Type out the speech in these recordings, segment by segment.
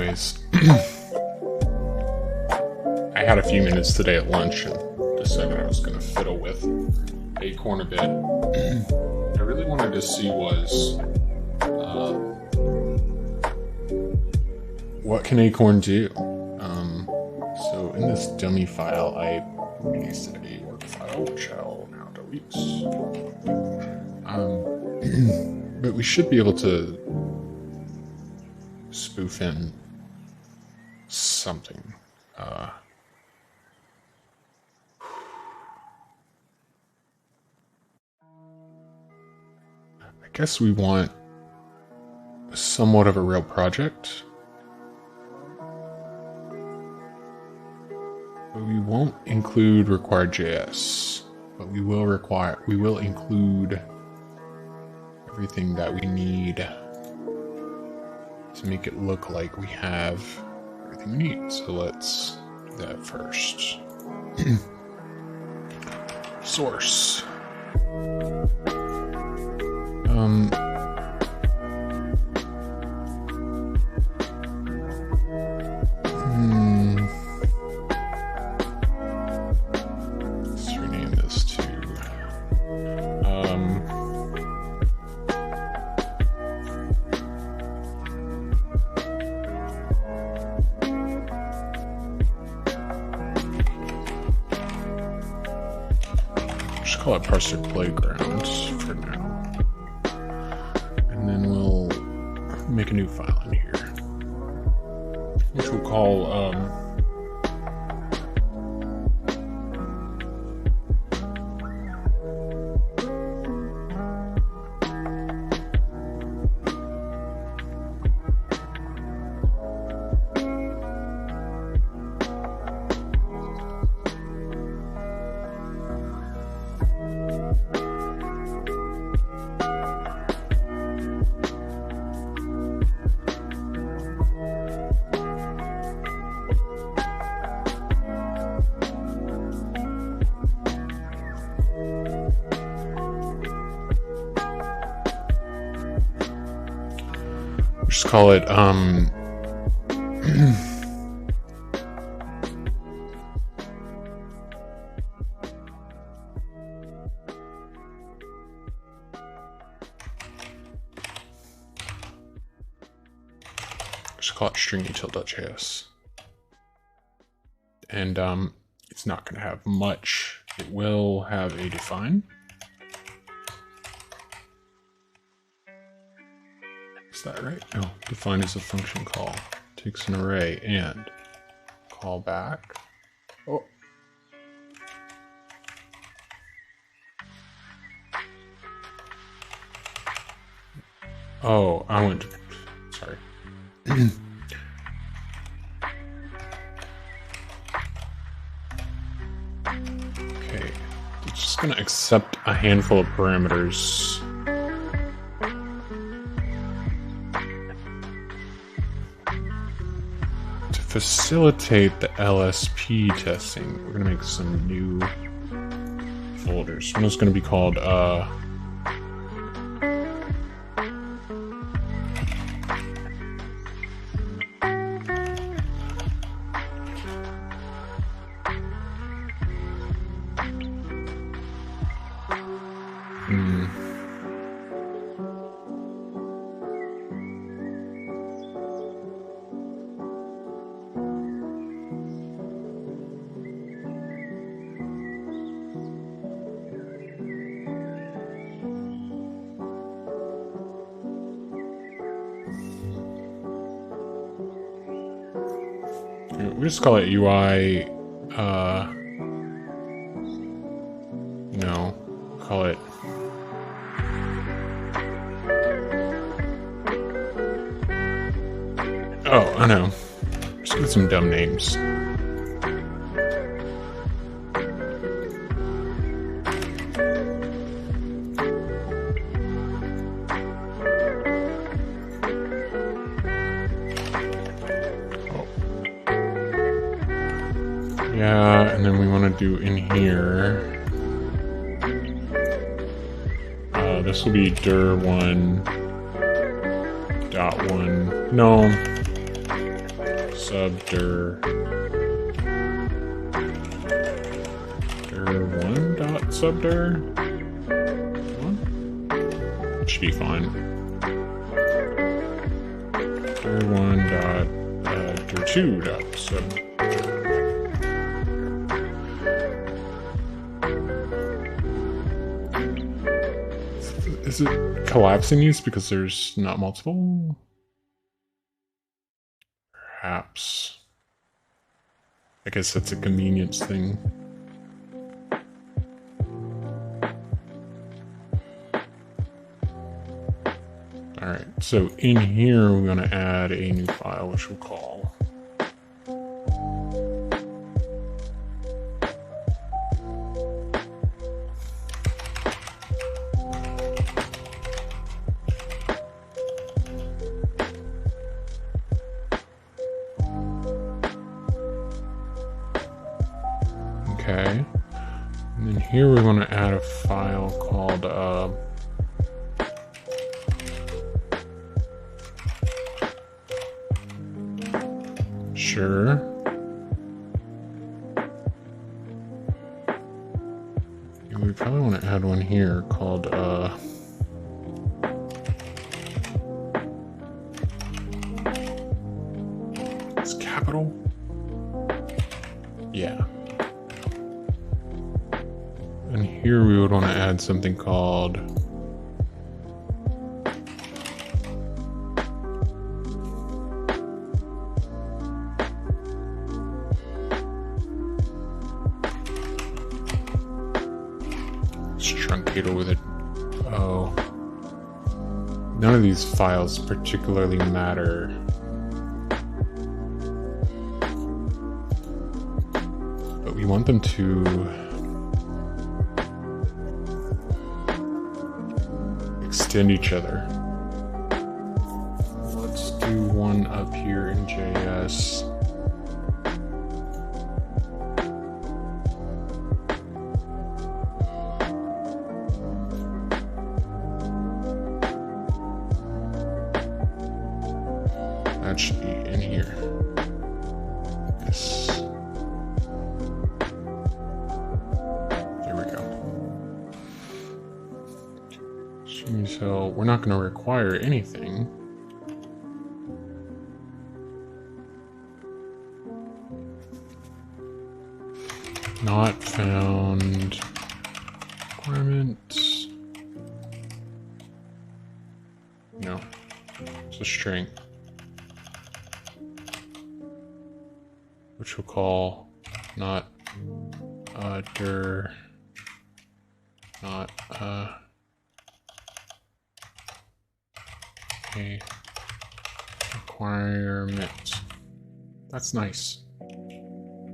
anyways, I had a few minutes today at lunch and decided I was going to fiddle with Acorn a bit. I really wanted to see was, what can Acorn do? So in this dummy file, I pasted a work file, which I'll now delete. But we should be able to spoof in something. I guess we want somewhat of a real project. But we won't include required.js, but we will include everything that we need to make it look like we have everything we need. So let's do that first. Source. Let's rename this to just call it Parser Playground for now. And then we'll make a new file in here, which we'll call just call it just call it stringutil.js. And it's not going to have much. It will have a define. Is that right? No, define is a function call. Takes an array and call back. Oh. Oh, I went. Sorry. Okay, it's just gonna accept a handful of parameters. To facilitate the LSP testing, we're gonna make some new folders. One is gonna be called we just call it UI, no, call it, oh, I know, just get some dumb names. Yeah, and then we want to do in here. This will be dir1.1. No. subdir dir1 dot subdir one should be fine. dir1 dot dir2 dot sub. Is it collapsing these because there's not multiple? Perhaps. I guess that's a convenience thing. Alright, so in here we're going to add a new file which we'll call okay, and then here we're going to add a file called sure. And we probably want to add one here called it's capital? Yeah. And here we would want to add something called truncator with it. Oh. None of these files particularly matter. But we want them to extend each other. Let's do one up here in JS. That should be in here. Yes. There we go. So we're not going to require anything. Not found requirements. No, it's a string, which we'll call not dir, not a requirement. That's nice.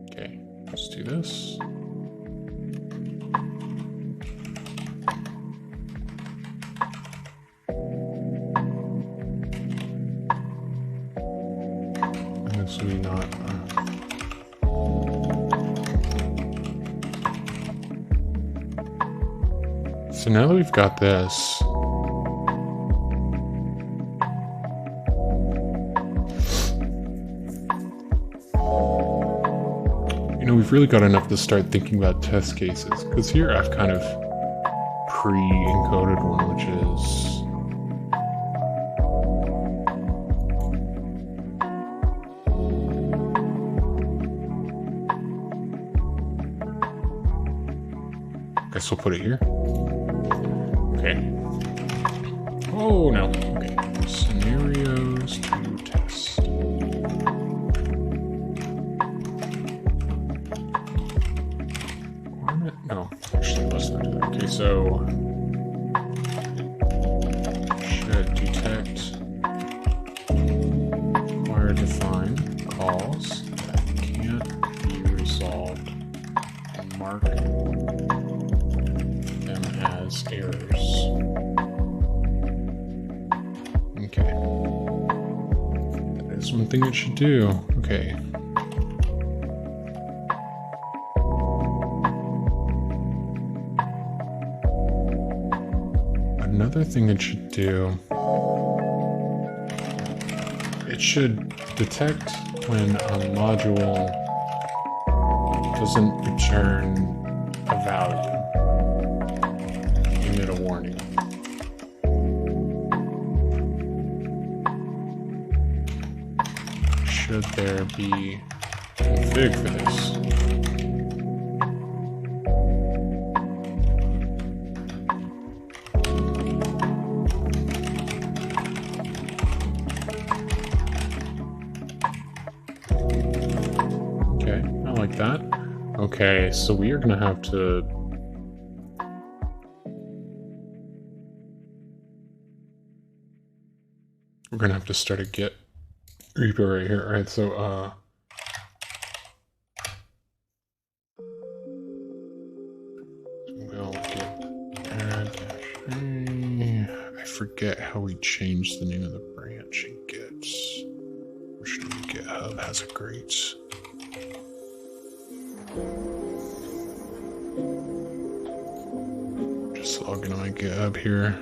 Okay, let's do this. And this will be not so now that we've got this, you know, we've really got enough to start thinking about test cases, because here I've kind of pre-encoded one, which is guess we'll put it here. Okay. Oh no. Okay. Scenarios to test. Requirement? No, actually, let's not do that. Okay, so should detect require define calls that can't be resolved and mark as errors. Okay. That is one thing it should do. Okay. Another thing it should do, it should detect when a module doesn't return a value, emit a warning. Should there be config for this? Okay, I like that. Okay, so we are gonna have to start a git repo right here. Alright, so we'll get add I forget how we changed the name of the branch in Git. Fortunately, GitHub has a great just log into my GitHub here.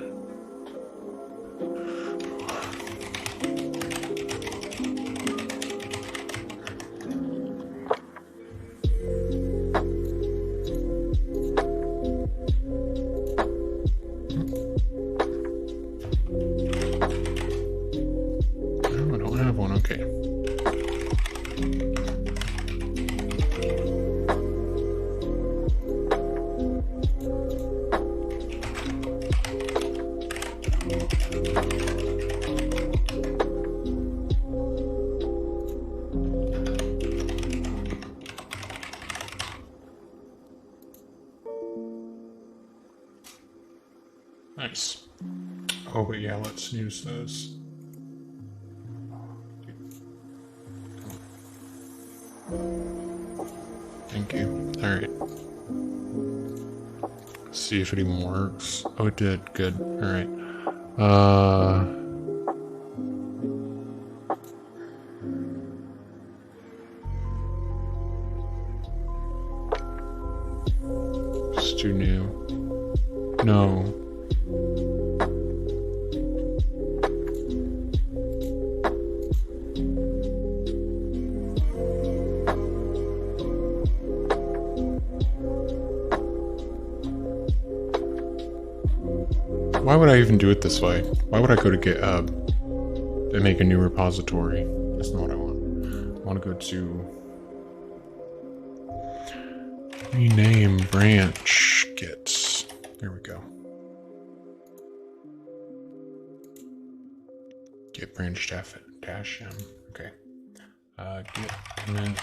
Nice. Oh, but yeah, let's use those. Thank you. Alright. See if it even works. Oh, it did. Good. Alright. Let's do new. No. Why would I even do it this way? Why would I go to GitHub and make a new repository? That's not what I want. I want to go to rename branch git. There we go. Git branch dash m. Okay. Git commit.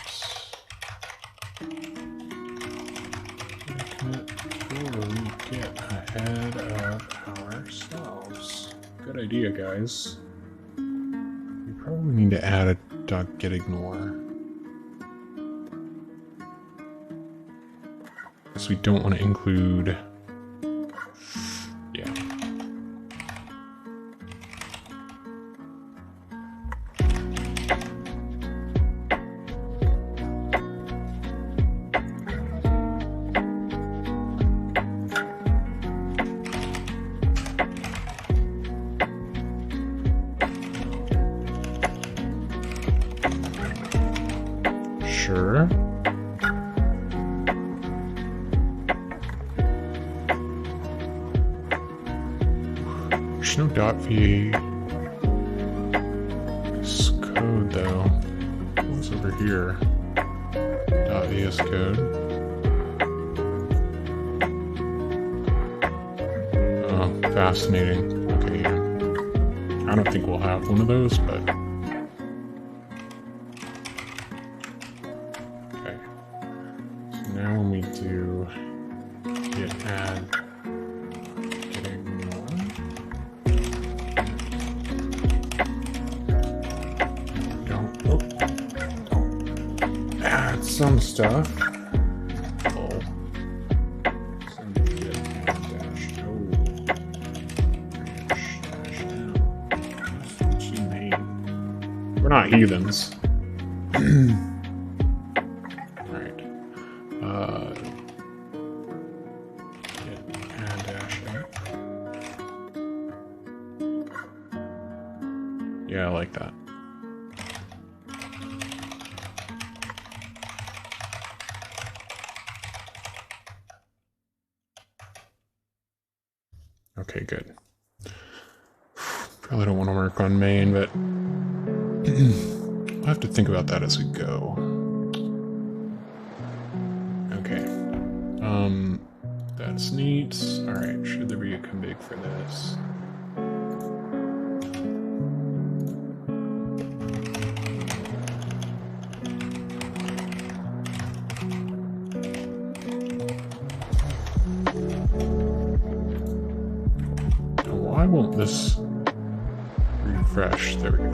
Before we get ahead of ourselves. Good idea, guys. We probably need to add a .getignore. Because we don't want to include... Yeah. Sure. There's no .vas code though. What's over here? .vas code. Oh, fascinating. Okay, yeah. I don't think we'll have one of those, but. Now when we do git add getignore, don't add some stuff. Oh. Some git dash we're not heathens. Yeah, I like that. Okay, good. Probably don't want to work on main, but I'll have to think about that as we go. Okay. That's neat. Alright, should there be a config for this? Now, why won't this refresh? There we go.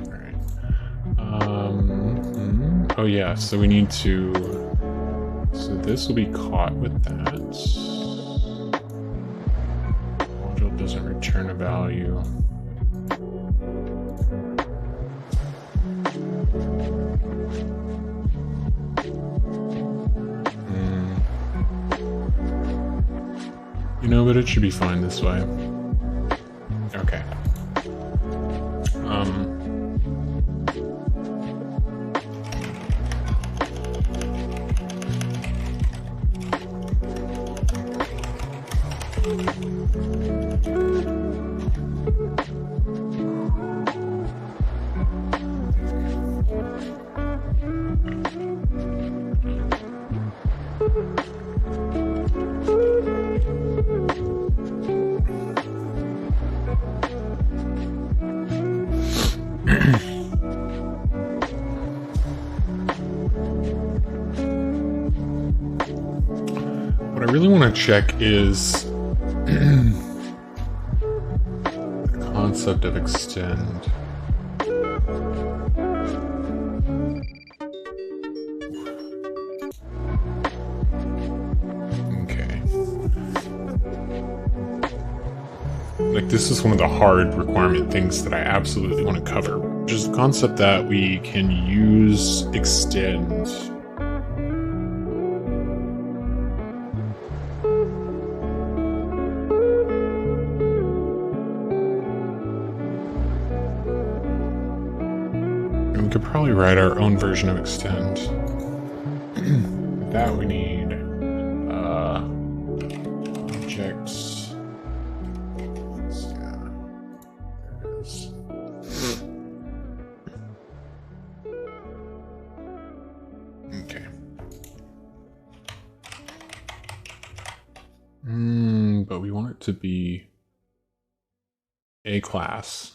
Alright. Oh yeah, so we need to... So this will be caught with that. Module doesn't return a value. You know, but it should be fine this way. Okay. What I really want to check is the concept of extend. Okay. Like, this is one of the hard requirement things that I absolutely want to cover, which is the concept that we can use extend we could probably write our own version of extend. That we need objects. Yeah, there it is. Okay. But we want it to be a class.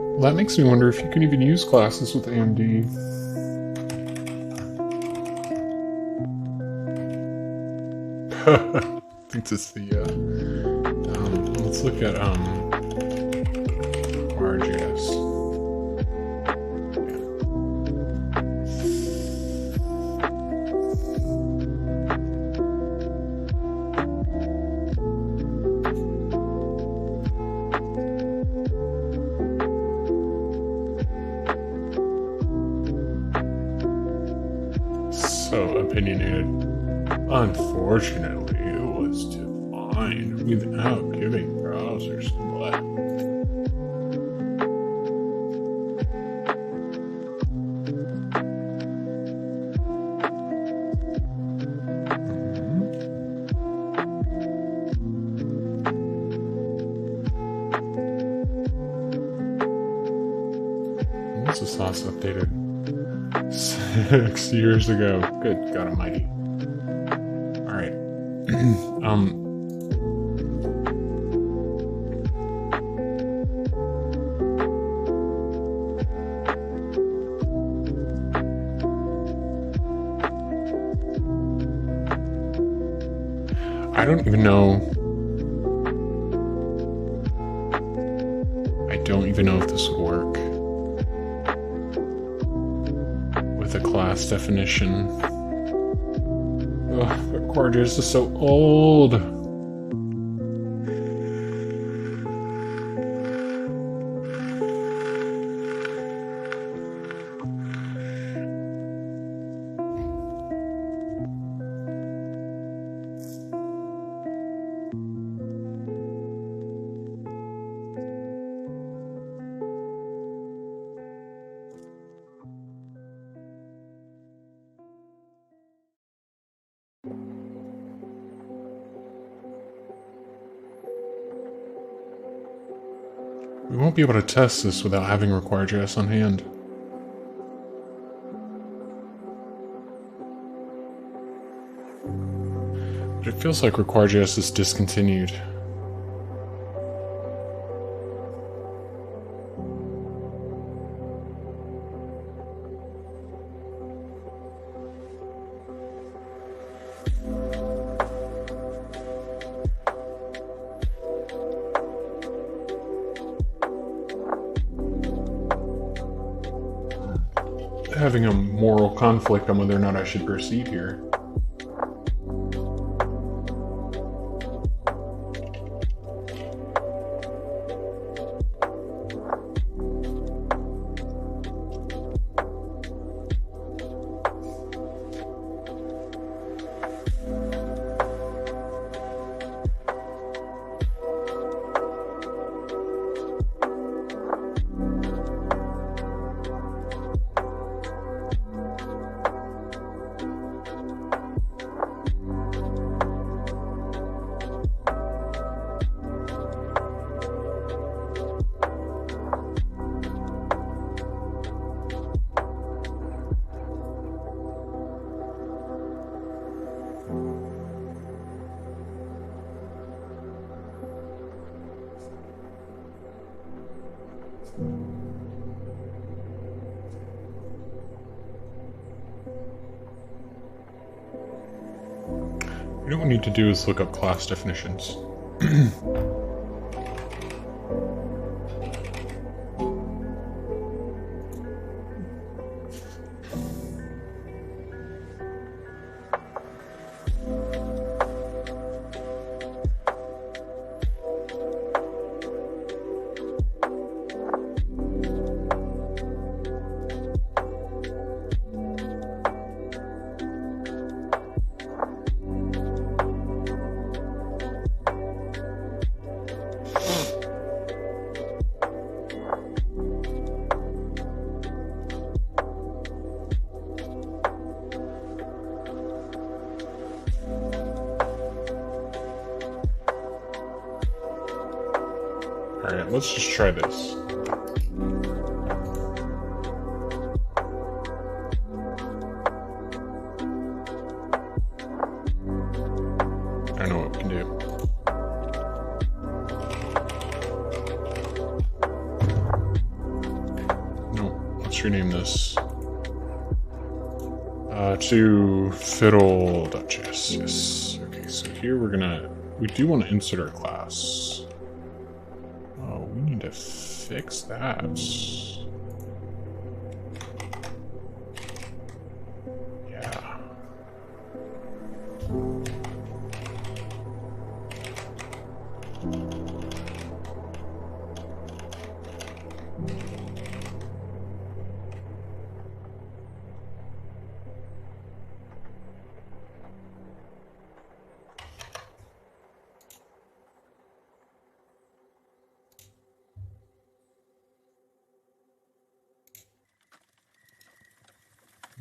Well, that makes me wonder if you can even use classes with AMD. I think this is the, let's look at, RJS. So opinionated. Unfortunately, it was defined without giving browsers what. This is also updated 6 years ago. Good God Almighty. All right. I don't even know. I don't even know if this would work with a class definition. Ugh, but Quarters is so old. We won't be able to test this without having Require.js on hand. But it feels like Require.js is discontinued. Having a moral conflict on whether or not I should proceed here. What we need to do is look up class definitions. Alright, let's just try this. I know what we can do. No, let's rename this to fiddle.js. Yes. Okay, so here we do want to insert our class. Oh, we need to fix that. Yeah.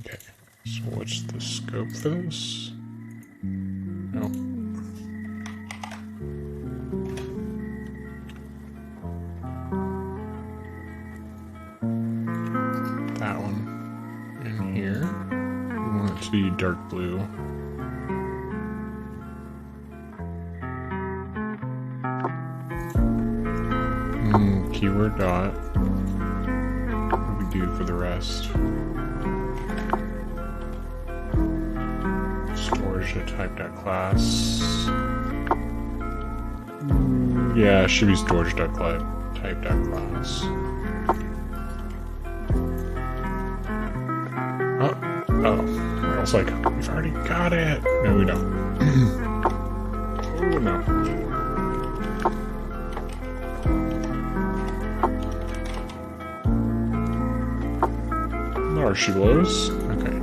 Okay, so what's the scope for this? No. That one in here. We want it to be dark blue. Keyword dot. What do we do for the rest? Storage type.class. Yeah, it should be storage.type.class. Oh, I was like, we've already got it. No, we don't. Oh, no. There she blows. Okay.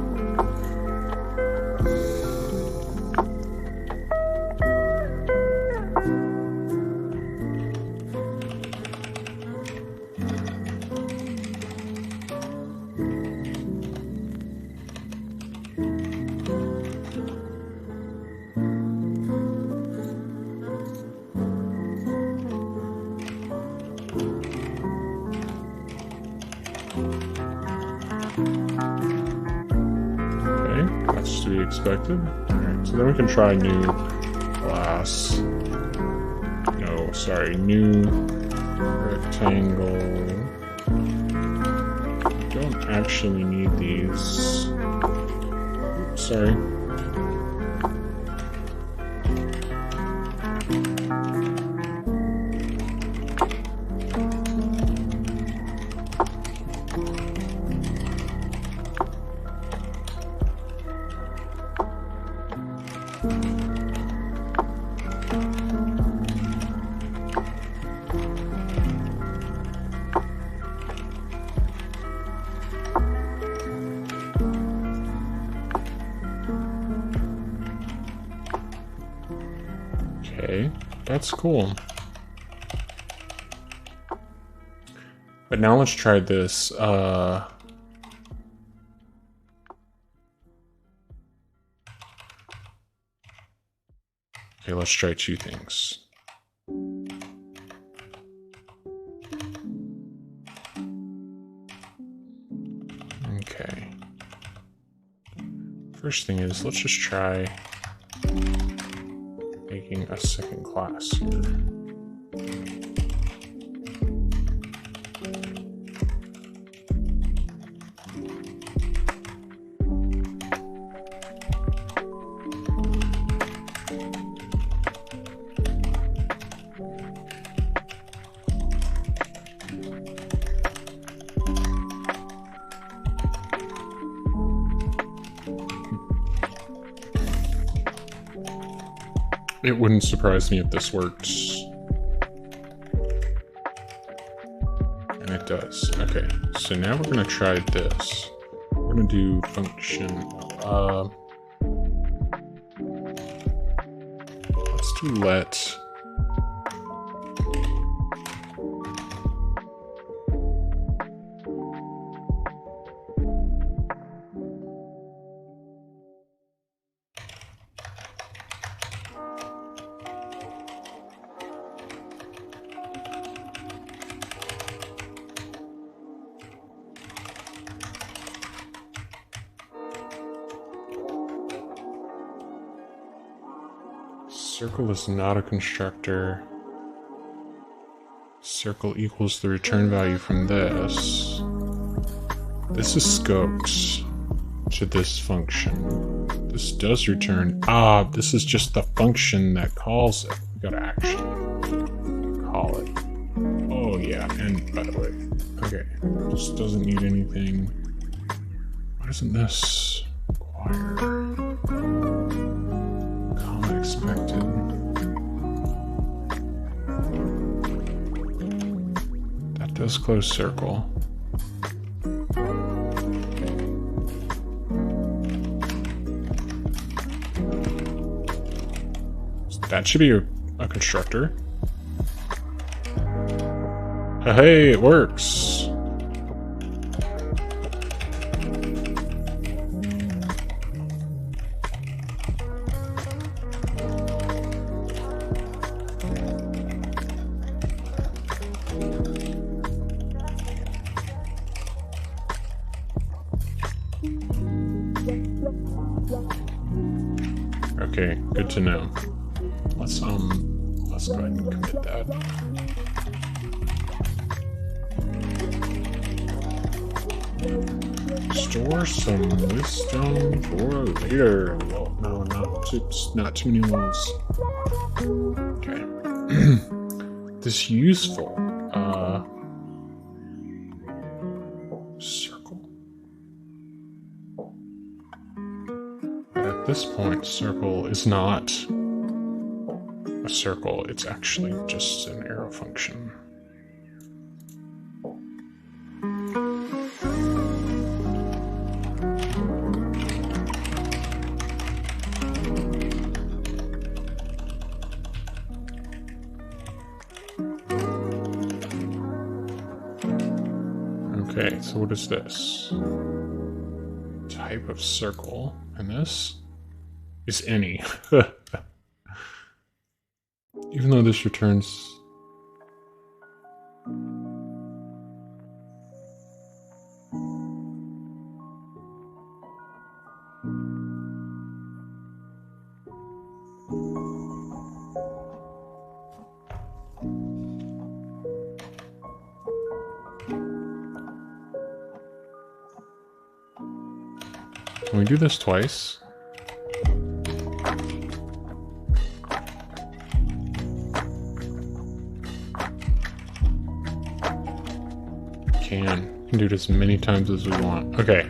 expected. Alright, so then we can try new class. No, sorry, new rectangle. Don't actually need these. Oops, sorry. Okay, that's cool. But now let's try this. Okay, let's try two things. Okay. First thing is, let's just try making a second class here. It wouldn't surprise me if this works. And it does. Okay, so now we're gonna try this. We're gonna do function. Let's do let. Circle is not a constructor. Circle equals the return value from this. This is scoped to this function. This does return. Ah, this is just the function that calls it. We gotta actually call it. Oh yeah, and by the way, okay, this doesn't need anything. Why doesn't this require comma expected? That does close circle. That should be a constructor. Hey, it works. Okay, good to know. Let's go ahead and commit that. Store some wisdom for later. Well, no, not too many walls. Okay. This useful circle. But at this point, circle is not a circle, it's actually just an arrow function. Okay, so what is this? Type of circle, and this is any. Even though this returns... Can we do this twice? Can do it as many times as we want. Okay.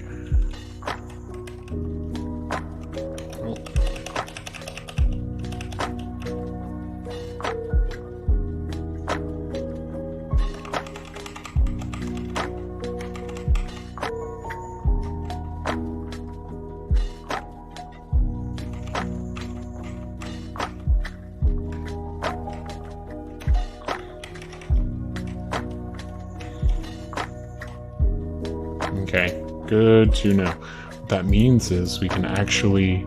Okay, good to know. What that means is we can actually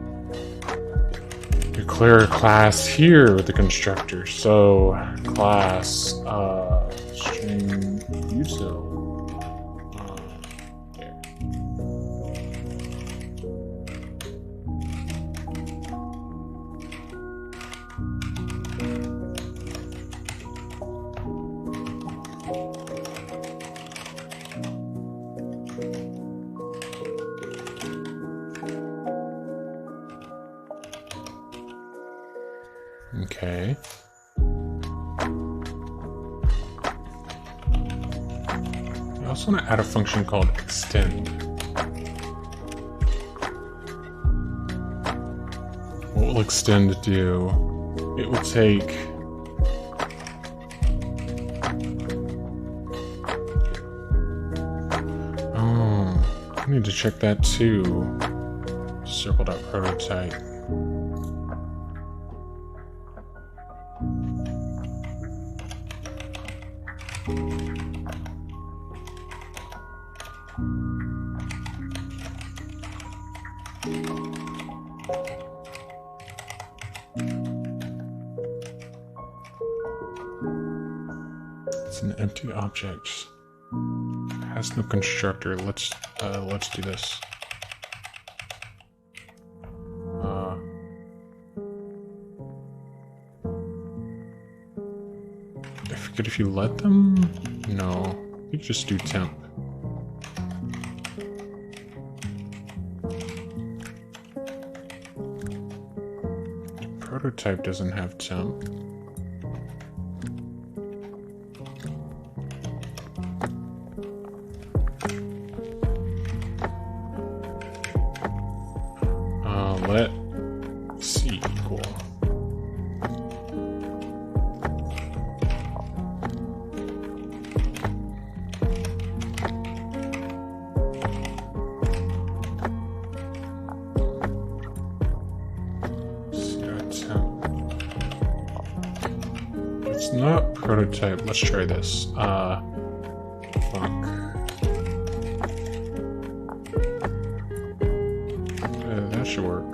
declare a class here with the constructor. So class string util. There. Okay. I also want to add a function called extend. What will extend do? It will take I need to check that too. Circle.prototype. It's an empty object. It has no constructor. Let's do this. I forget if you let them. No, you just do temp. Prototype doesn't have temp. Let C equal. It's not prototype. Let's try this. Fuck. That should work.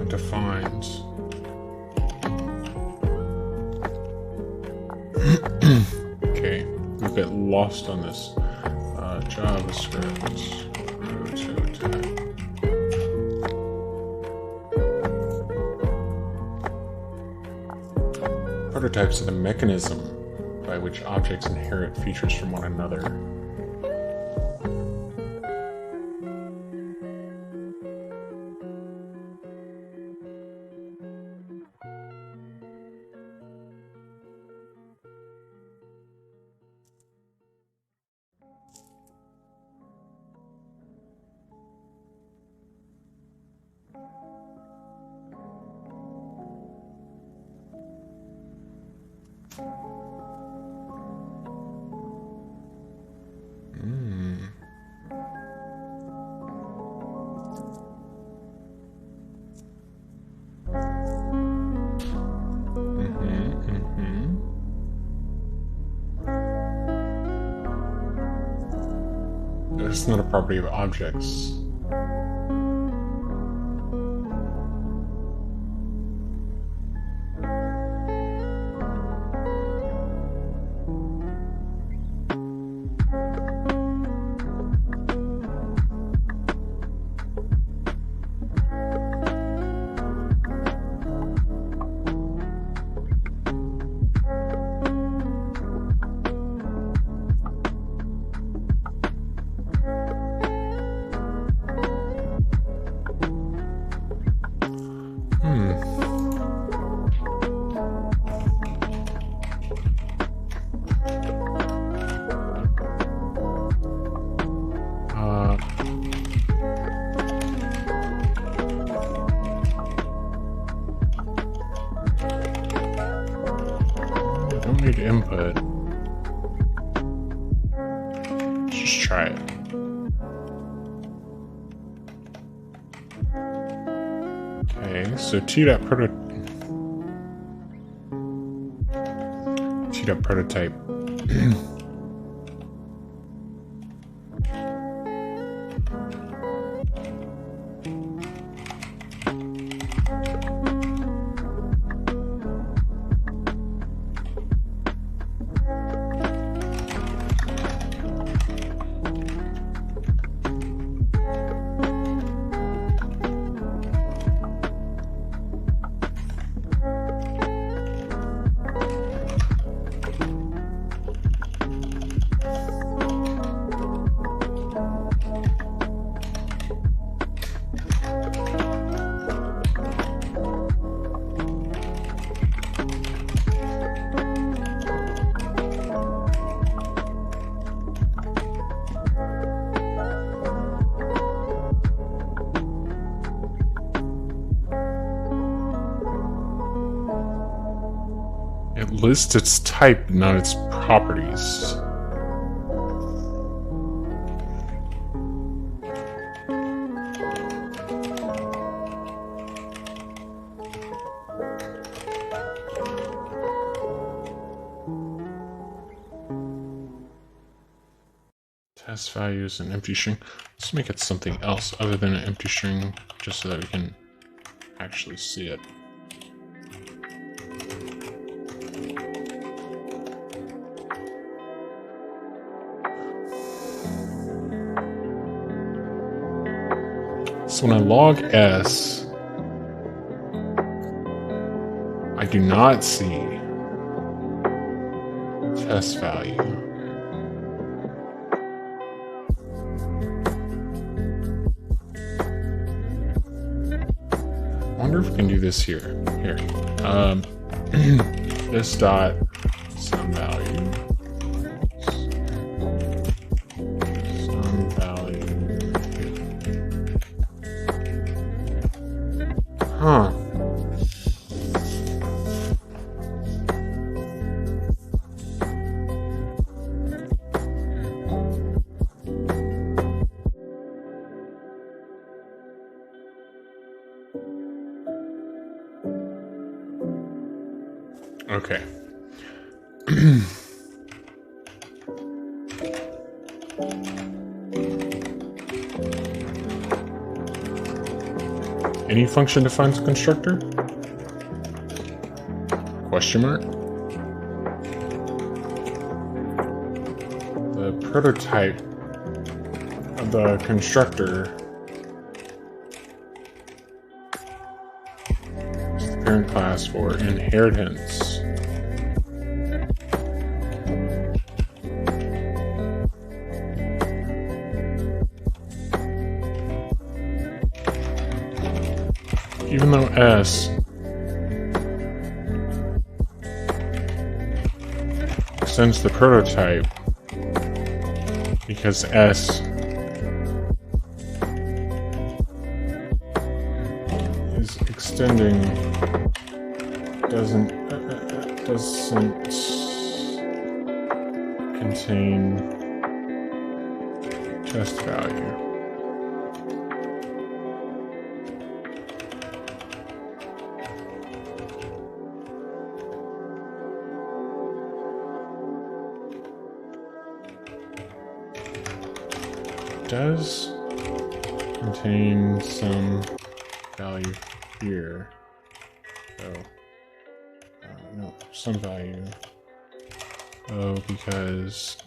Defines. Okay, we get lost on this. JavaScript. Prototypes are the mechanism by which objects inherit features from one another. It's not a property of objects. Input. Just try it. Okay, so T.prototype. It lists its type, not its properties. Test values and empty string. Let's make it something else other than an empty string, just so that we can actually see it. So when I log S, I do not see test value. I wonder if we can do this here. Here. This dot sum value. Sum value. Huh. Okay. Any function defines a constructor? Question mark. The prototype of the constructor is the parent class for inheritance. Even though S extends the prototype, because S is extending, doesn't doesn't contain test value. Does contain some value here. So, no, some value. Oh, because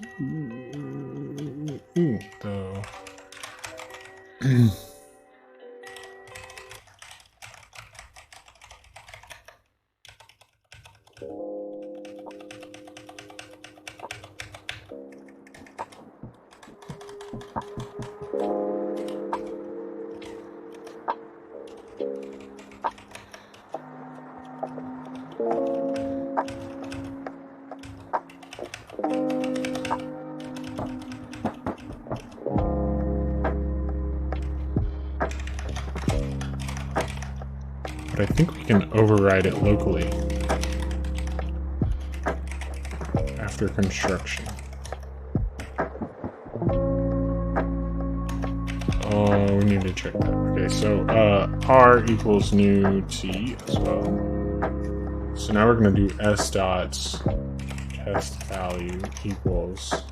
though. But I think we can override it locally after construction. Oh, we need to check that. Okay, so R equals new T as well. So now we're going to do S dots test value equals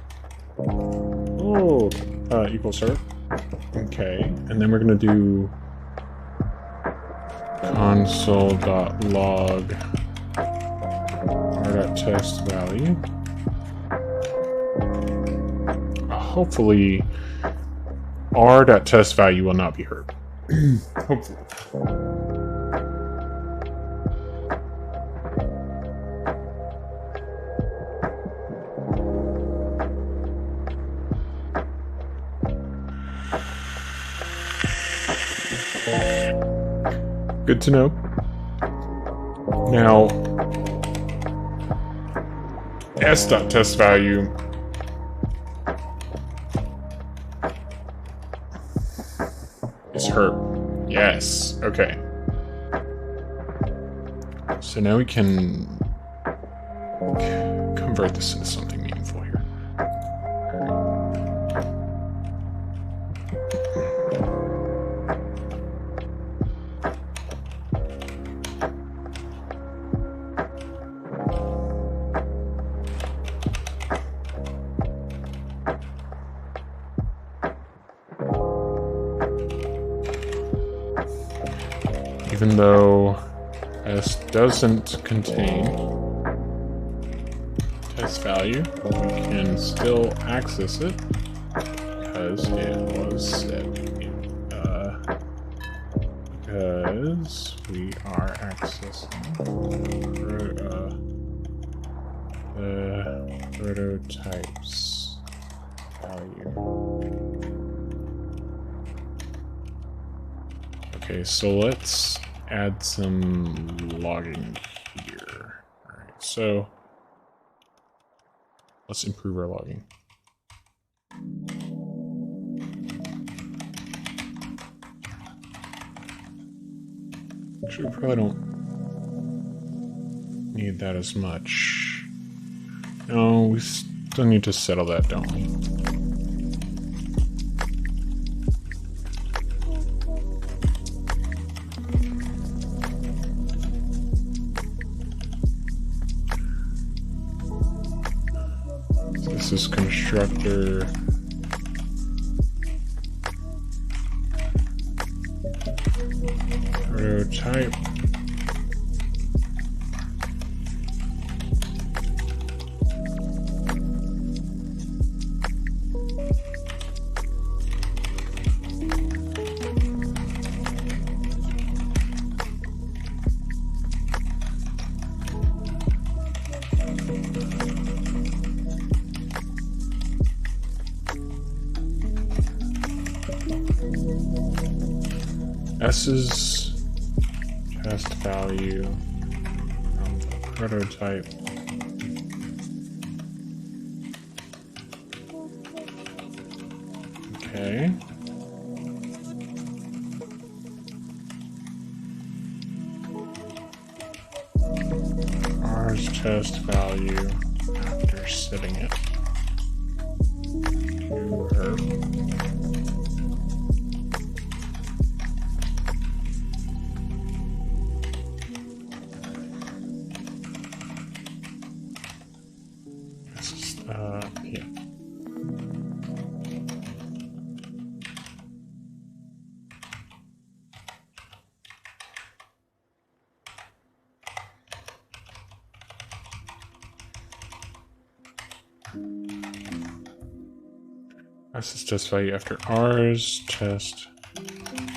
equals her. Okay, and then we're going to do console.log r.test value. Hopefully r.test value will not be hurt. Hopefully. Good to know. Now, s.test value is hurt. Yes. Okay. So now we can convert this into something meaningful here. Even though S doesn't contain test value, we can still access it because it was set. Because we are accessing the prototypes value. Okay, so let's add some logging here. Alright, so let's improve our logging. Actually, we probably don't need that as much. No, we still need to settle that, don't we? This is constructor. Prototype. S's test value on the prototype. Okay. R R's test value after setting it to her. This is, yeah. Access test value after R's test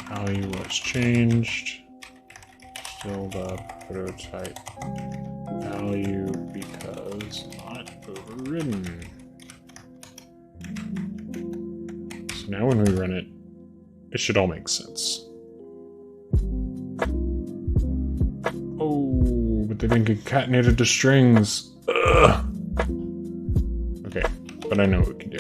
value was changed. Still the prototype value because not overridden. So now when we run it, it should all make sense. Oh, but they've been concatenated to strings. Ugh. Okay, but I know what we can do.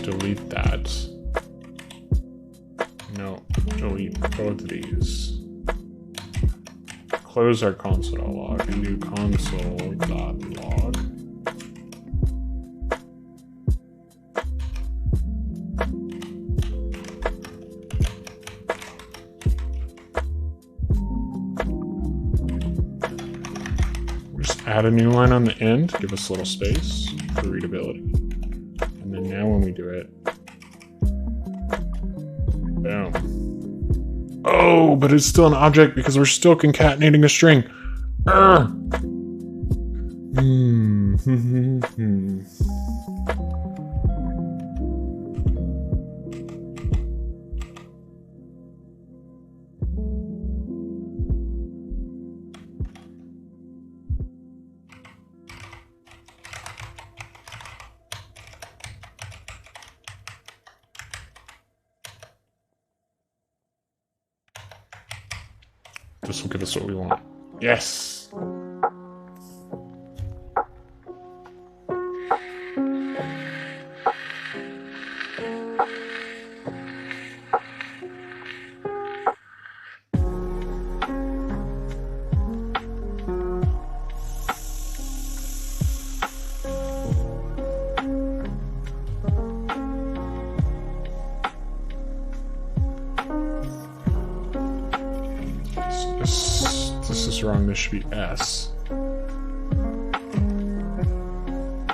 Delete that. No, delete both of these. Close our console.log and do console.log. Just add a new line on the end, give us a little space for readability. And then now when we do it, boom. Oh, but it's still an object because we're still concatenating a string. This will give us what we want. Yes! This is wrong. This should be S.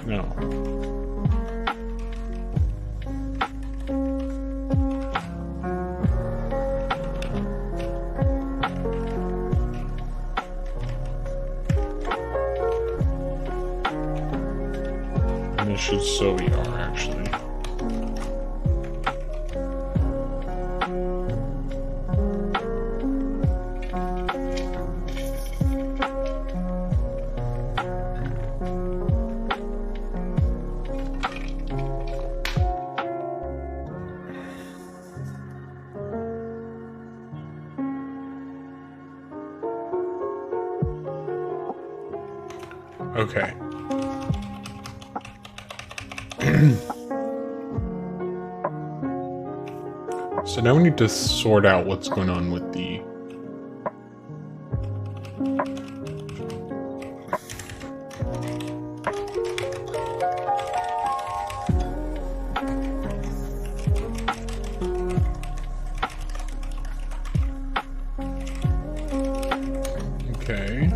No. And this should still be R, actually. Okay. So now we need to sort out what's going on with the okay.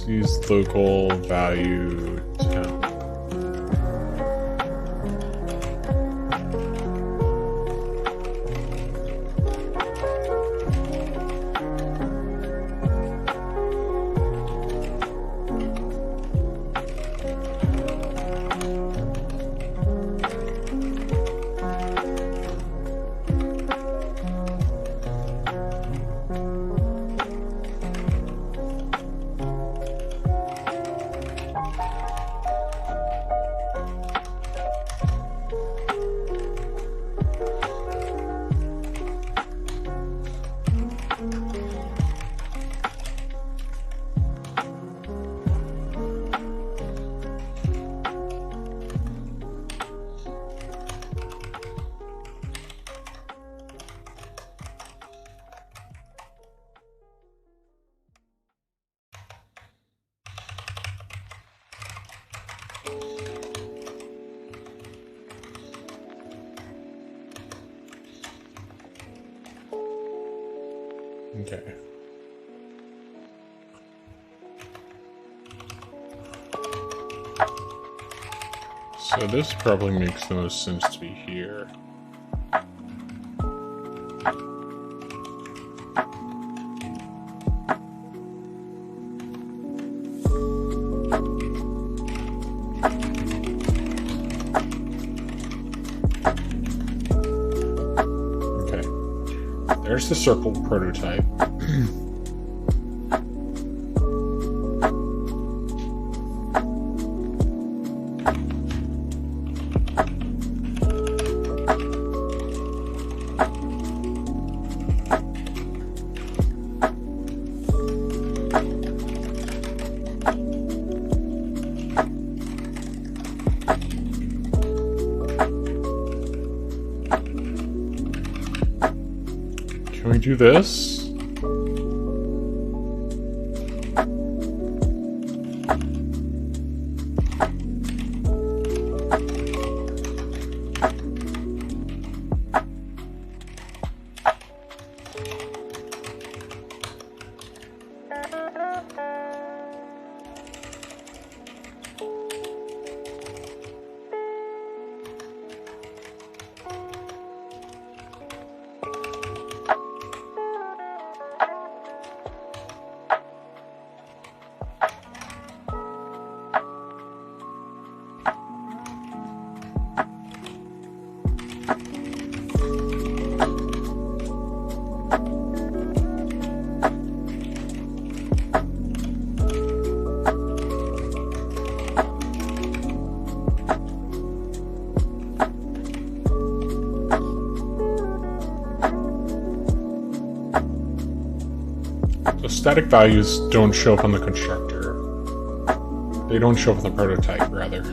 Use local value temp. Okay. So this probably makes the most sense to be here. Okay. There's the circle prototype. Can we do this? So static values don't show up on the constructor. They don't show up on the prototype, rather.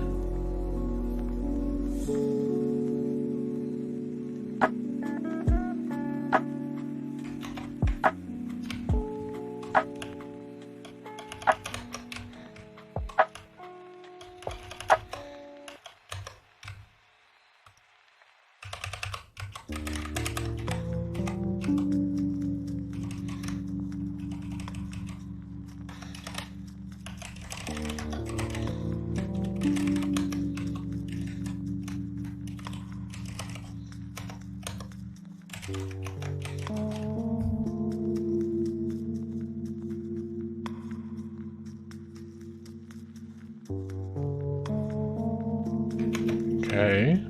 Okay.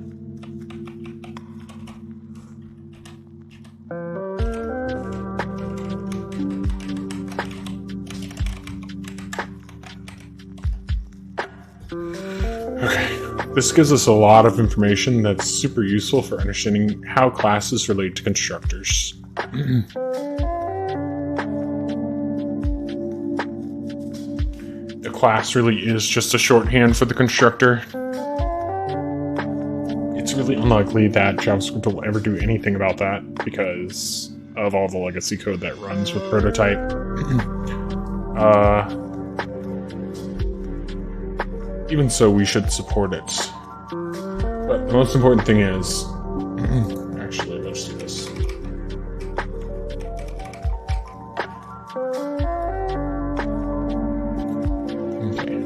Okay. This gives us a lot of information that's super useful for understanding how classes relate to constructors. The class really is just a shorthand for the constructor. It's really unlikely that JavaScript will ever do anything about that because of all the legacy code that runs with Prototype. Even so, we should support it. But the most important thing is... Actually, let's do this. Okay.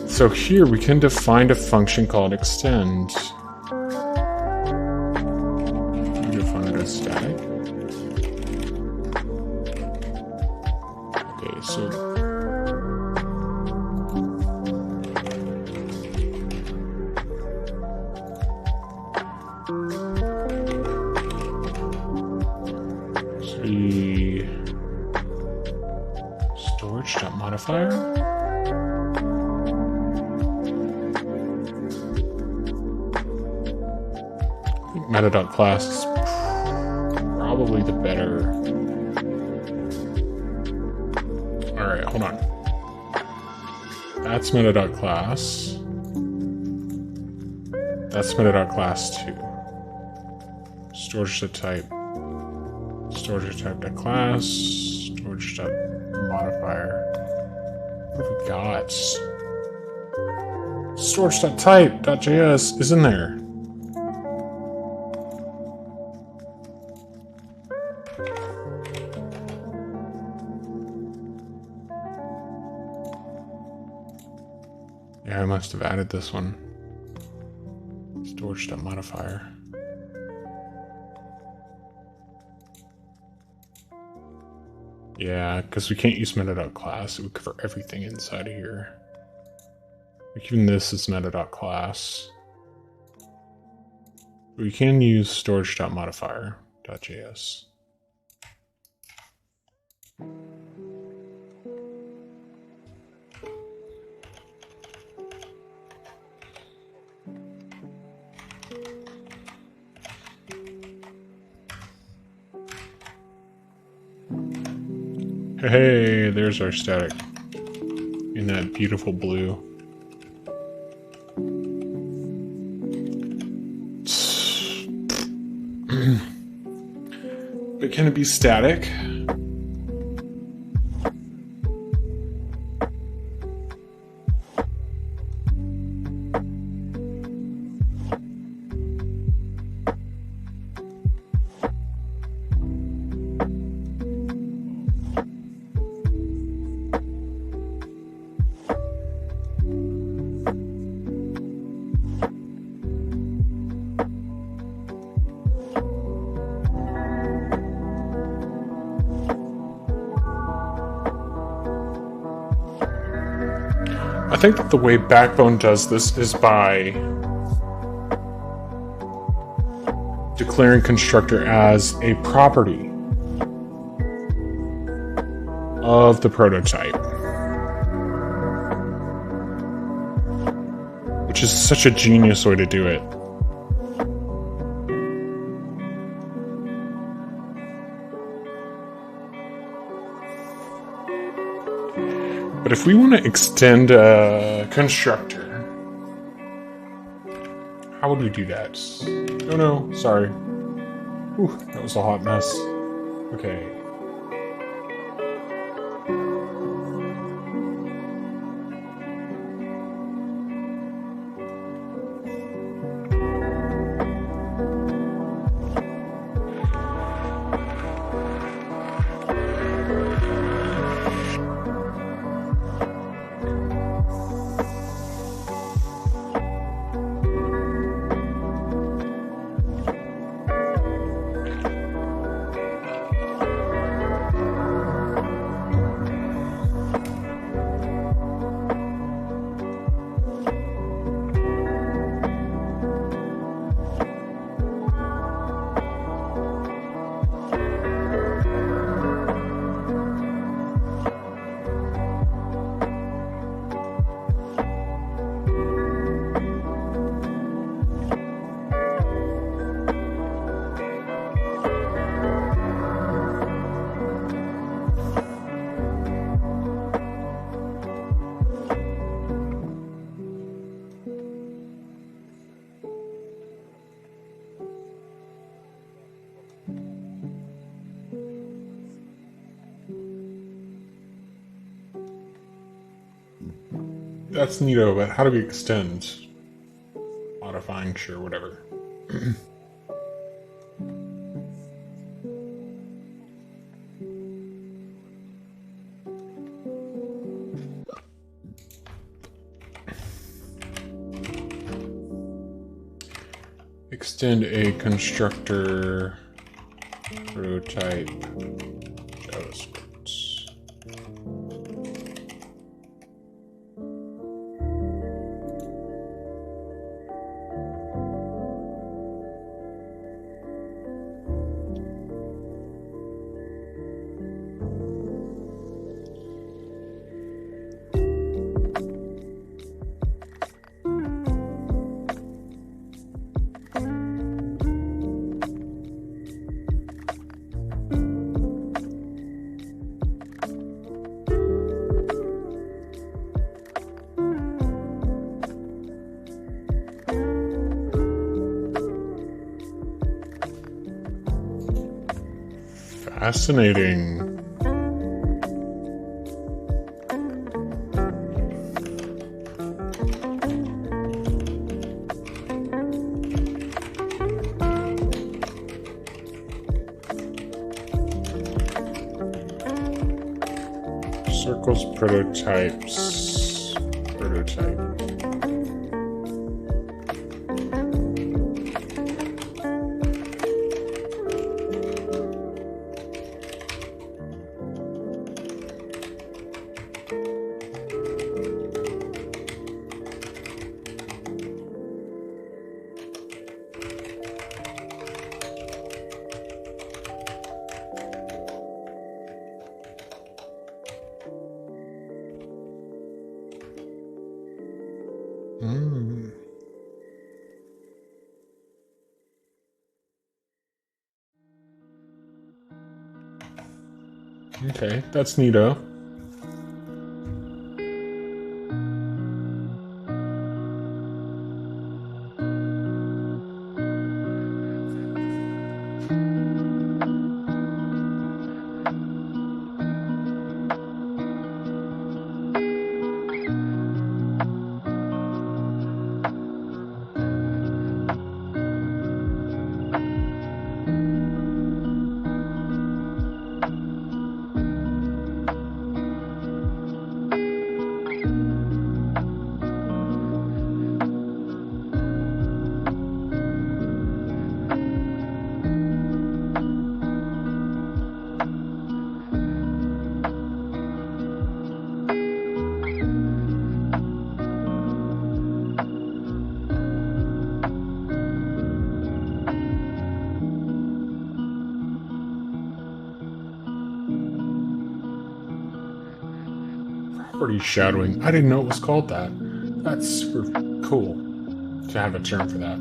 So here we can define a function called extend. We define it as static. Okay, so... the storage.modifier. I think meta.class is probably the better. Alright, hold on. That's meta.class. That's meta.class too. Storage.type. Storage.type.class, storage.modifier. What have we got? Storage.type.js is in there. Yeah, I must have added this one. Storage.modifier. Yeah, because we can't use meta.class. It would cover everything inside of here. Like even this is meta.class. We can use storage.modifier.js. Hey, there's our static in that beautiful blue. But can it be static? I think that the way Backbone does this is by declaring constructor as a property of the prototype, which is such a genius way to do it. But if we want to extend a constructor, how would we do that? Oh no, sorry. Ooh, that was a hot mess. Okay. That's neato, but how do we extend? Modifying, sure, whatever. Extend a constructor prototype JavaScript. Fascinating. Circles, prototypes, prototype. Okay, that's neato. Property shadowing. I didn't know it was called that. That's super cool to have a term for that.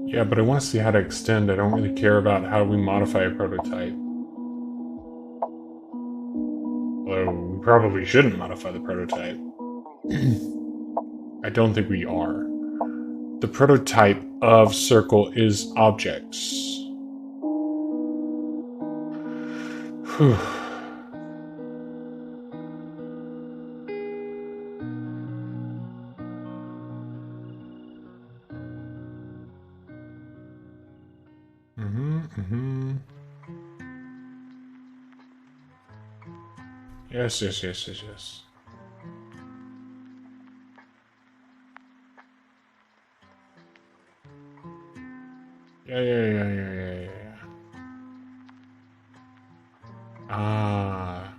Yeah, but I want to see how to extend. I don't really care about how we modify a prototype. Although we probably shouldn't modify the prototype. I don't think we are. The prototype of circle is objects. Whew. Yes. Yeah. Ah.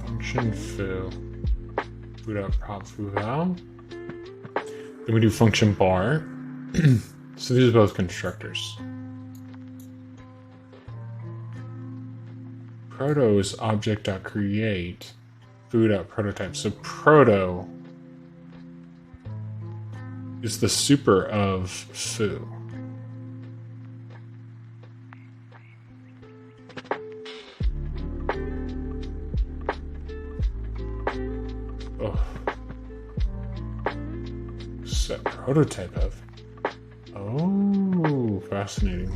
Function foo. Foo.prop foo val. Then we do function bar. So these are both constructors. Proto is object.create foo.prototype. So proto is the super of foo. Set prototype of. Oh, fascinating.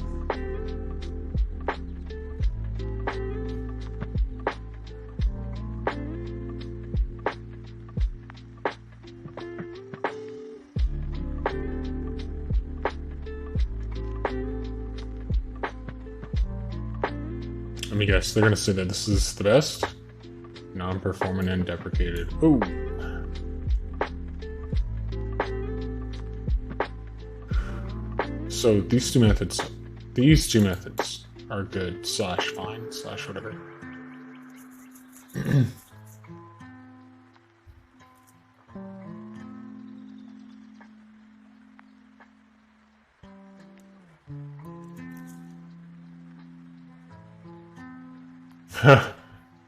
Let me guess, they're gonna say that this is the best? Non-performant and deprecated. Oh! So these two methods are good / fine / whatever.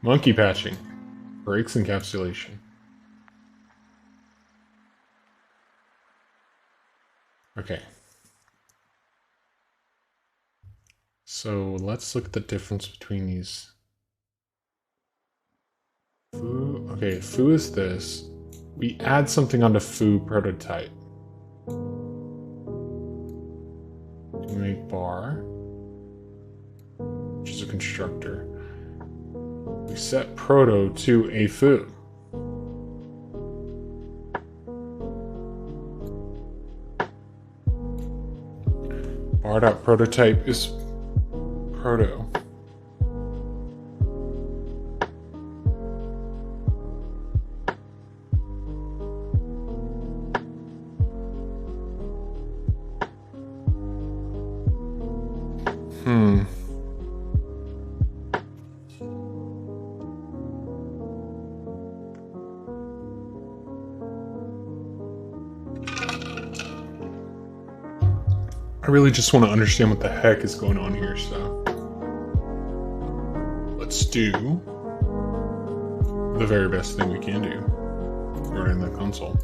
Monkey patching. Breaks encapsulation. Okay. So let's look at the difference between these. Foo. Okay, foo is this. We add something onto foo prototype. We make bar, which is a constructor. We set proto to a foo. Bar.prototype is proto. I really just want to understand what the heck is going on here, so let's do the very best thing we can do running the console.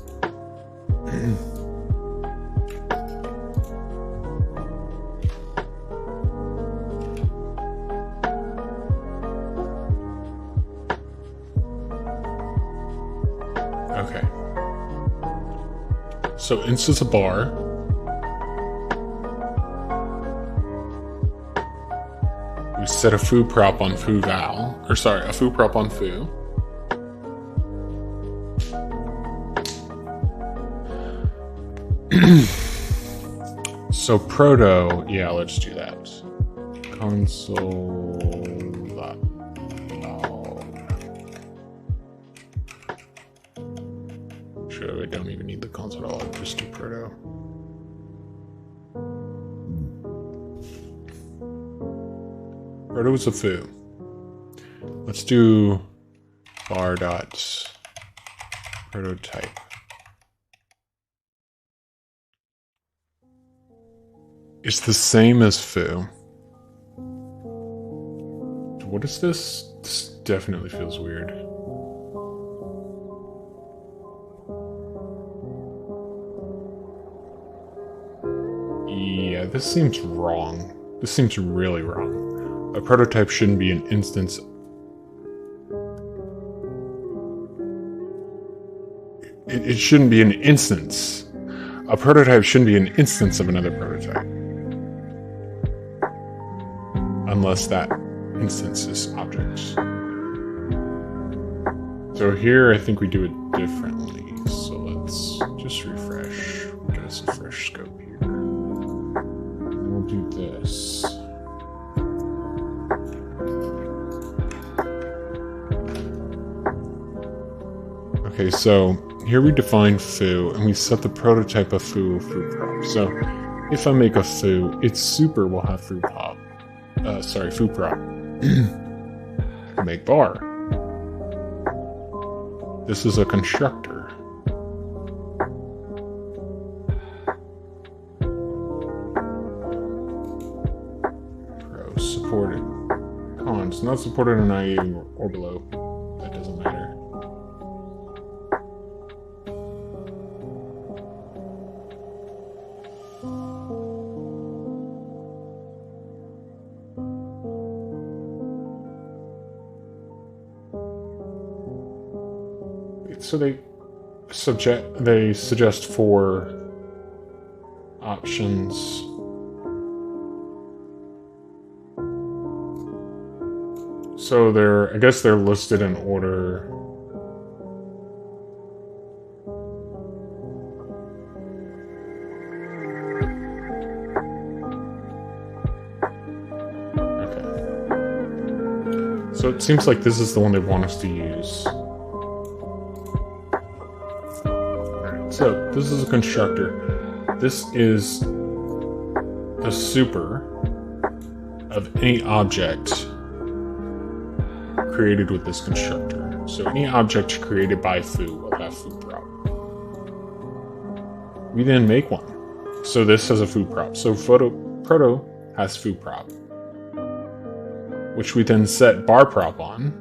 Okay. So instance a bar. We set a foo prop on foo val, or sorry, a foo prop on foo. So proto, yeah, let's do that. Console. Sure, I don't even need the console at all. I'll just do proto. Proto is a foo. Let's do bar dot prototype. It's the same as foo. What is this? This definitely feels weird. Yeah, this seems wrong. This seems really wrong. A prototype shouldn't be an instance. It shouldn't be an instance. A prototype shouldn't be an instance of another prototype. Unless that instance is objects. So here I think we do it differently. So let's just refresh. Get us a fresh scope here. And we'll do this. Okay, so here we define foo, and we set the prototype of foo prop. So if I make a foo, its super will have foo prop. Foo prop. Make bar. This is a constructor. Pros supported. Cons not supported in IE or below. That doesn't matter. So they suggest 4 options. So I guess they're listed in order. So it seems like this is the one they want us to use. Alright, so this is a constructor. This is a super of any object created with this constructor. So any object created by foo will have foo prop. We then make one. So this has a foo prop. So proto has foo prop, which we then set bar prop on.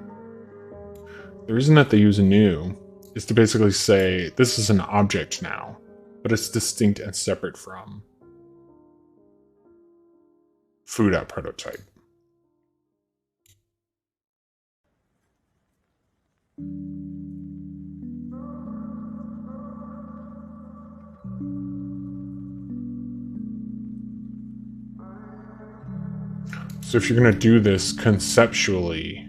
The reason that they use a new is to basically say this is an object now, but it's distinct and separate from foo.prototype. So if you're going to do this conceptually,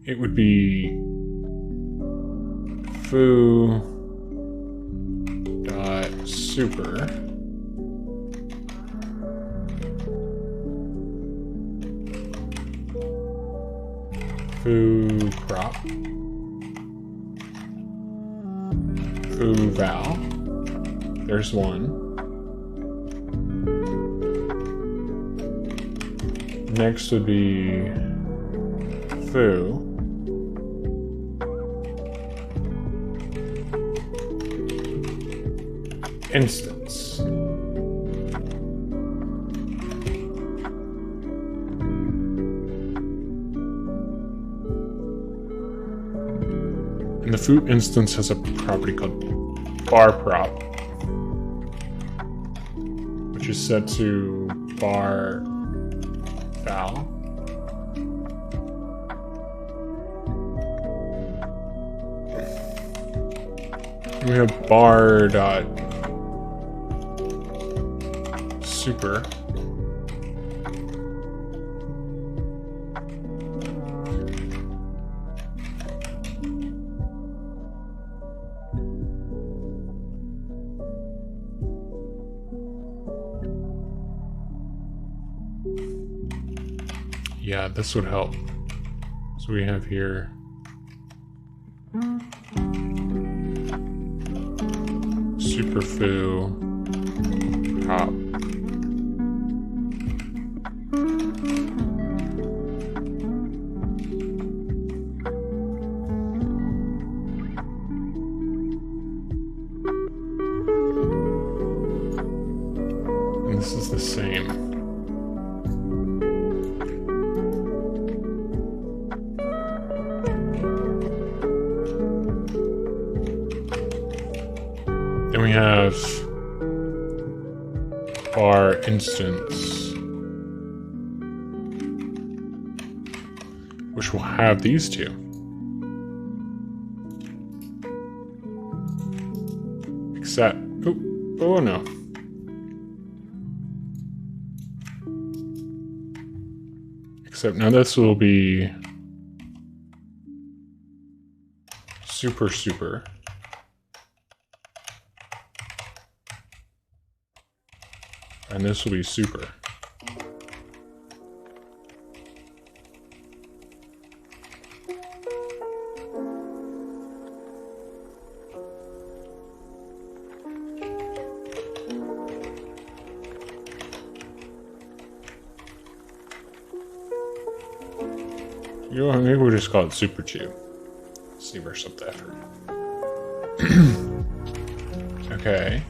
it would be foo dot super foo prop foo val. There's one. Next would be foo instance. And the foo instance has a property called bar prop, which is set to bar val. We have bar dot super. Yeah, this would help. So we have here super foo prop and this is the same. Then we have bar instance, which will have these two. Except, oh no. Except now this will be super. And this will be super. You know what, maybe we'll just call it Super Chew. Save ourselves the effort. Okay.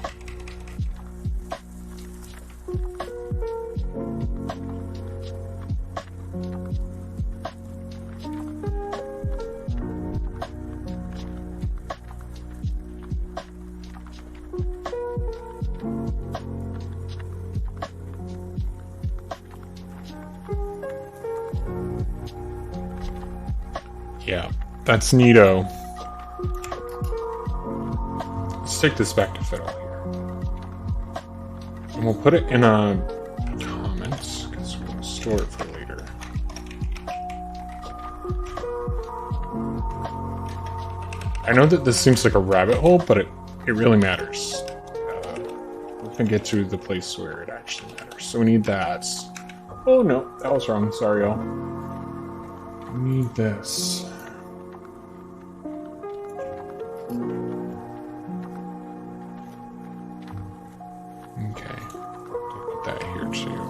Yeah, that's neato. let's take this back to Fiddle here. And we'll put it in a comments, because we're going to store it for later. I know that this seems like a rabbit hole, but it really matters. We're going to get to the place where it actually matters. So we need that. Oh no, that was wrong. Sorry, y'all. We need this. Okay. Put that here too.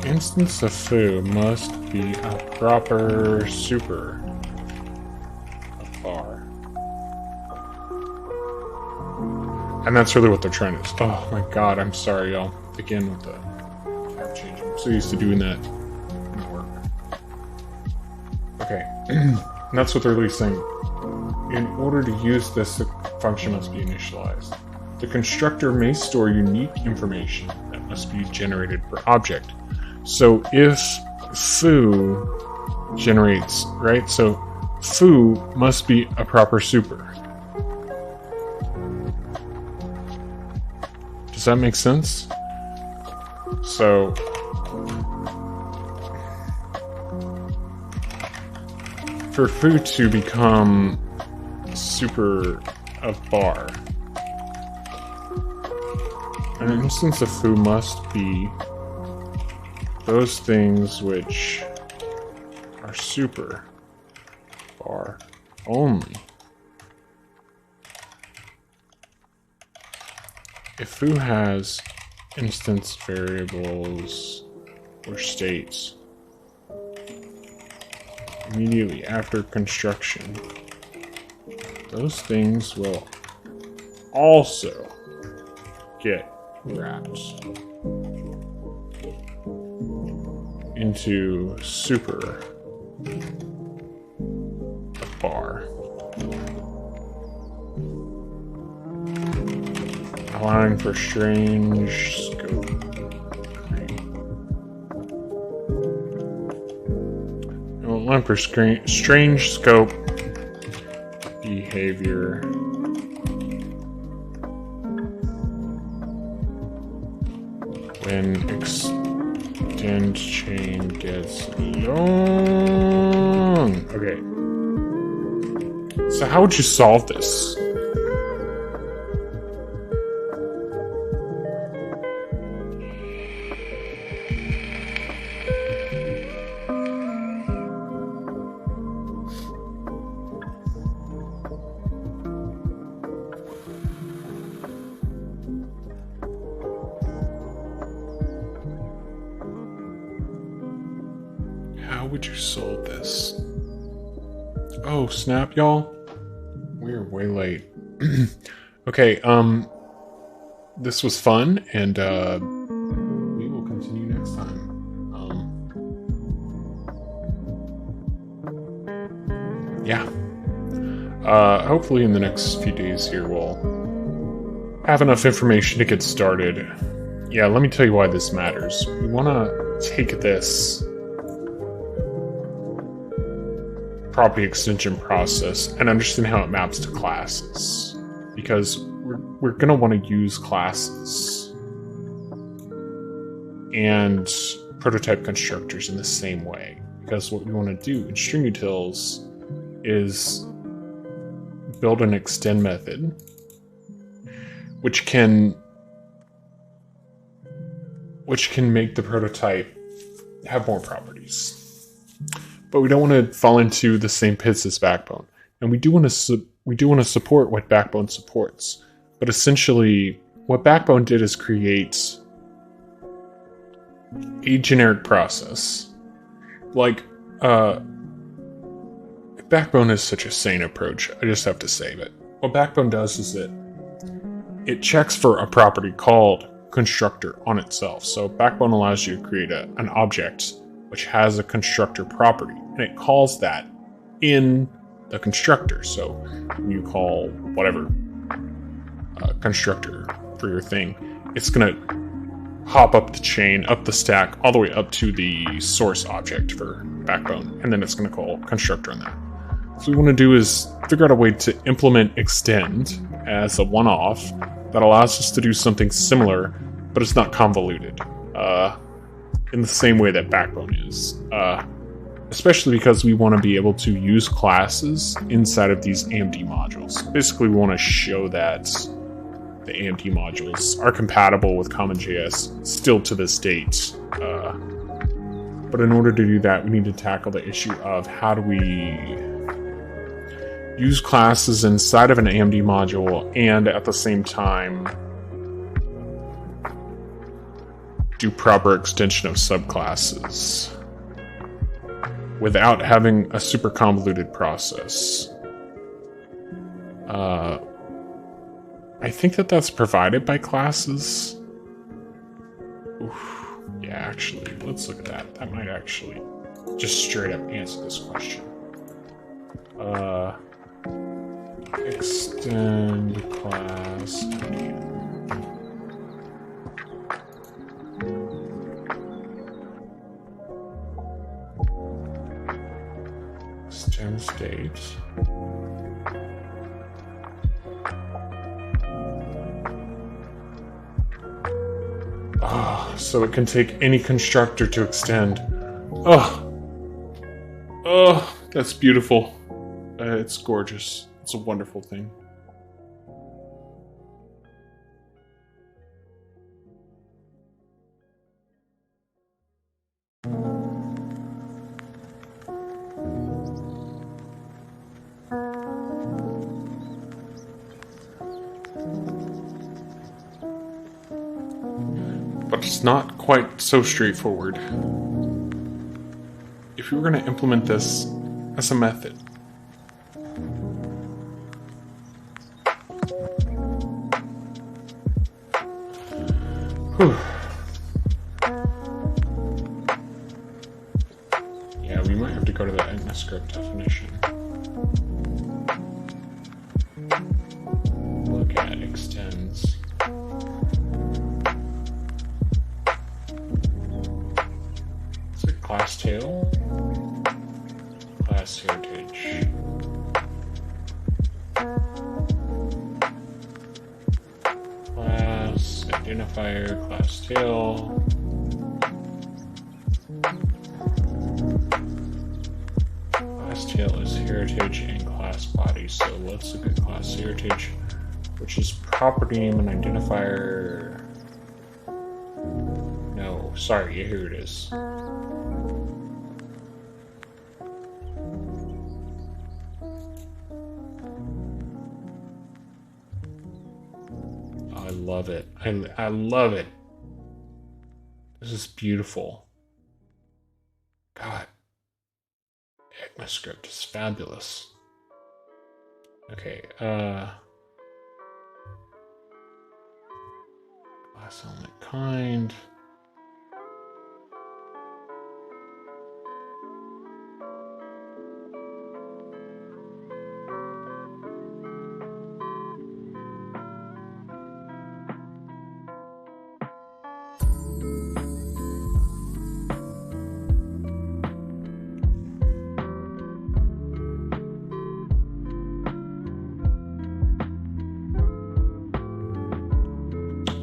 Instance of foo must be a proper super of bar. And that's really what they're trying to... Oh my god, I'm sorry, y'all. Again with the tab change. I'm so used to doing that. Didn't work. Okay. And that's what they're really saying. In order to use this, the function must be initialized. The constructor may store unique information that must be generated per object. So if foo generates, right? So foo must be a proper super. Does that make sense? So for foo to become super of bar, an instance of foo must be those things which are super bar only. If foo has instance variables or states immediately after construction, those things will also get wrapped into super bar, allowing for strange scope. Allowing for strange scope behavior when extend chain gets long. Okay. So how would you solve this? How would you solve this? Oh, snap, y'all. We're way late. Okay, this was fun, and we will continue next time. Yeah. Hopefully in the next few days here we'll have enough information to get started. Yeah, let me tell you why this matters. We want to take this property extension process and understand how it maps to classes, because we're going to want to use classes and prototype constructors in the same way, because what we want to do in string utils is build an extend method which can make the prototype have more properties. But we don't want to fall into the same pits as Backbone, and we do want to support what Backbone supports. But essentially, what Backbone did is create a generic process. Like, Backbone is such a sane approach. I just have to say that what Backbone does is it checks for a property called constructor on itself. So Backbone allows you to create an object which has a constructor property, and it calls that in the constructor. So you call whatever constructor for your thing, it's going to hop up the chain, up the stack, all the way up to the source object for Backbone, and then it's going to call constructor on that. So what we want to do is figure out a way to implement extend as a one-off that allows us to do something similar, but it's not convoluted in the same way that Backbone is. Especially because we want to be able to use classes inside of these AMD modules. Basically, we want to show that the AMD modules are compatible with CommonJS still to this date. But in order to do that, we need to tackle the issue of how do we use classes inside of an AMD module and at the same time do proper extension of subclasses without having a super convoluted process. I think that's provided by classes. Oof. Yeah, actually, let's look at that. That might actually just straight up answer this question. Extend class name. Extend state. So it can take any constructor to extend. That's beautiful. It's gorgeous. It's a wonderful thing. But it's not quite so straightforward. If we were going to implement this as a method, yeah, we might have to go to the ECMAScript definition. Look at extends. Class tail, class heritage, class identifier, class tail, class tail is heritage and class body. So let's look at class heritage, which is property name and identifier. No, sorry, here it is. I love it. I love it. This is beautiful. God. ECMAScript is fabulous. Okay, class element kind.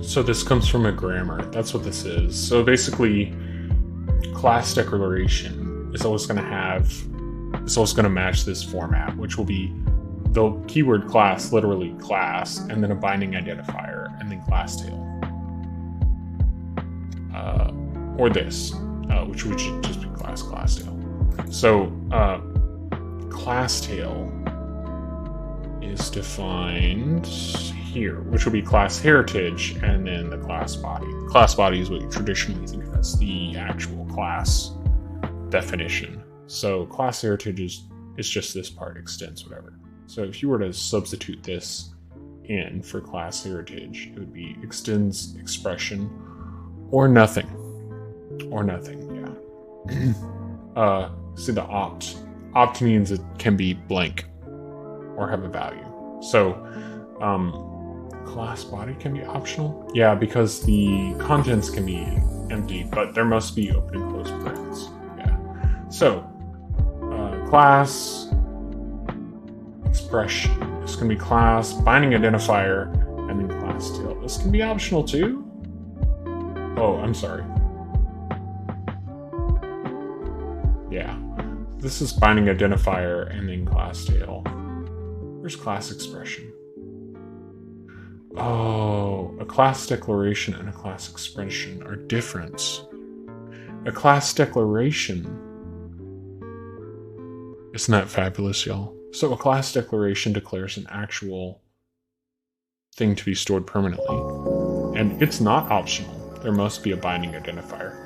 So this comes from a grammar. That's what this is. So basically, class declaration is always going to match this format, which will be the keyword class, literally class, and then a binding identifier, and then class tail. Or this, which would just be class tail. So class tail is defined here, which will be class heritage, and then the class body. Class body is what you traditionally think of as the actual class definition. So class heritage is just this part, extends whatever. So if you were to substitute this in for class heritage, it would be extends expression or nothing. Or nothing, yeah. See the opt. Opt means it can be blank or have a value. So Class body can be optional? Yeah, because the contents can be empty, but there must be open and closed parens. Yeah. So, class expression. This can be class, binding identifier, and then class tail. This can be optional too? Oh, I'm sorry. Yeah. This is binding identifier and then class tail. Where's class expression? Oh, a class declaration and a class expression are different. A class declaration. Isn't that fabulous, y'all? So a class declaration declares an actual thing to be stored permanently. And it's not optional. There must be a binding identifier.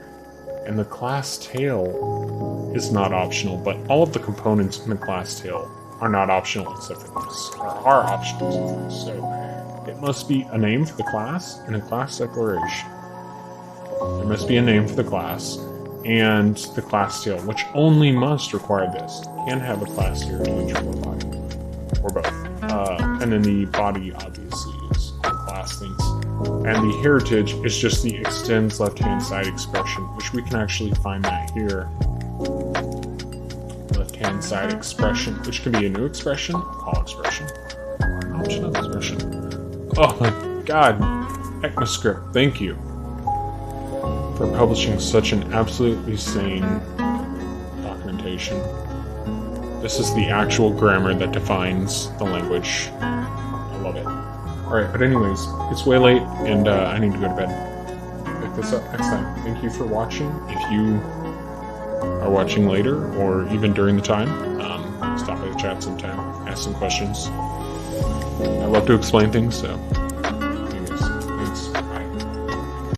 And the class tail is not optional, but all of the components in the class tail are not optional except for this, or are optional except for this. So it must be a name for the class and a class declaration. There must be a name for the class and the class tail, which only must require this. Can have a class heritage or body, or both. And then the body obviously is the class things. And the heritage is just the extends left-hand side expression, which we can actually find that here. Left-hand side expression, which can be a new expression, a call expression, or an optional expression. Oh my god, ECMAScript, thank you for publishing such an absolutely sane documentation. This is the actual grammar that defines the language. I love it. Alright, but anyways, it's way late and I need to go to bed. Pick this up next time. Thank you for watching. If you are watching later or even during the time, stop by the chat sometime, ask some questions. I love to explain things, so